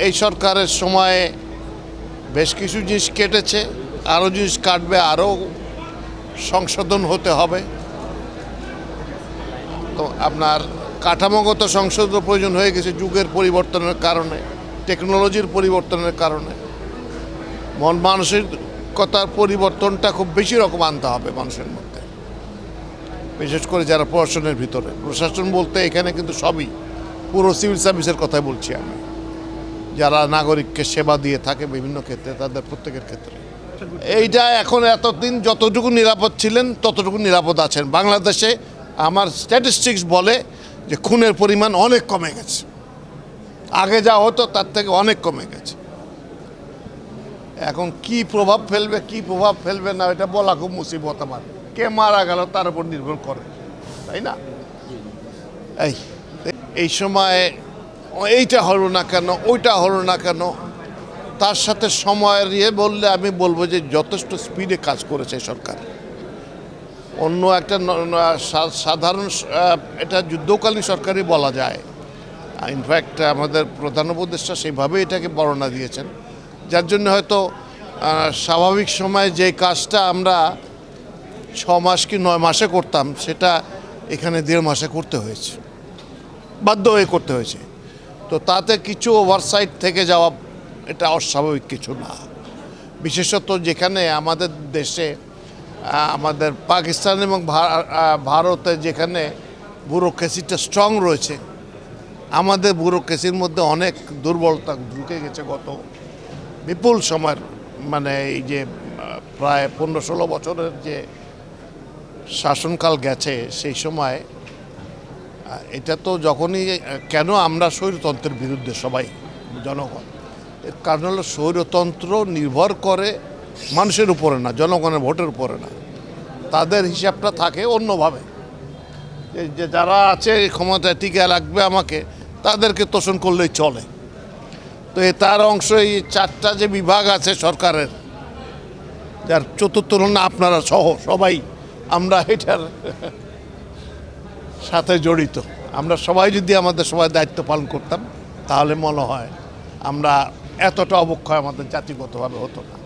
এই সরকারের সময়ে বেশ কিছু জিনিস কেটেছে, আরও জিনিস কাটবে, আরও সংশোধন হতে হবে। তো আপনার কাঠামোগত সংশোধন প্রয়োজন হয়ে গেছে যুগের পরিবর্তনের কারণে, টেকনোলজির পরিবর্তনের কারণে। মন মানসিকতার পরিবর্তনটা খুব বেশি রকম আনতে হবে মানুষের মধ্যে, বিশেষ করে যারা প্রশাসনের ভিতরে। প্রশাসন বলতে এখানে কিন্তু সবই, পুরো সিভিল সার্ভিসের কথাই বলছি আমি, যারা নাগরিককে সেবা দিয়ে থাকে বিভিন্ন ক্ষেত্রে, তাদের প্রত্যেকের ক্ষেত্রে। এইটা এখন এতদিন যতটুকু নিরাপদ ছিলেন ততটুকু নিরাপদ আছেন। বাংলাদেশে আমার স্ট্যাটিস্টিক্স বলে যে খুনের পরিমাণ অনেক কমে গেছে, আগে যা হতো তার থেকে অনেক কমে গেছে। এখন কি প্রভাব ফেলবে না এটা বলা খুব মুসিবত। আমার কে মারা গেল তার উপর নির্ভর করে, তাই না? এই সময় এইটা হলো না কেন, ওইটা হলো না কেন, তার সাথে সময়ের বললে আমি বলবো যে যথেষ্ট স্পিডে কাজ করেছে সরকার। অন্য একটা সাধারণ এটা যুদ্ধকালীন সরকারই বলা যায়। ইনফ্যাক্ট আমাদের প্রধান উপদেষ্টা সেইভাবে এটাকে বর্ণনা দিয়েছেন, যার জন্য হয়তো স্বাভাবিক সময়ে যে কাজটা আমরা 6 মাস কি 9 মাসে করতাম সেটা এখানে 1.5 মাসে করতে হয়েছে, বাধ্য হয়ে করতে হয়েছে। তো তাতে কিছু ওভারসাইট থেকে যাওয়া এটা অস্বাভাবিক কিছু না। বিশেষত যেখানে আমাদের দেশে, আমাদের পাকিস্তান এবং ভারতে যেখানে ব্যুরোক্রেসিটা স্ট্রং রয়েছে, আমাদের ব্যুরোক্রেসির মধ্যে অনেক দুর্বলতা ঢুকে গেছে গত বিপুল সময়ের, মানে এই যে প্রায় 15-16 বছরের যে শাসনকাল গেছে সেই সময়। এটা তো যখনই কেন আমরা স্বৈরতন্ত্রের বিরুদ্ধে সবাই জনগণ, এর কারণ হলো স্বৈরতন্ত্র নির্ভর করে মানুষের উপরে না, জনগণের ভোটের উপরে না। তাদের হিসাবটা থাকে অন্যভাবে, যে যারা আছে ক্ষমতায় টিকে রাখবে আমাকে, তাদেরকে তোষণ করলেই চলে। তো তার অংশ এই 4টা যে বিভাগ আছে সরকারের, যার চতুর্থ না আপনারা সহ সবাই আমরা এটার সাথে জড়িত। আমরা সবাই যদি আমাদের সবাই দায়িত্ব পালন করতাম তাহলে মনে হয় আমরা এতটা অবক্ষয় আমাদের জাতিগতভাবে হতো না।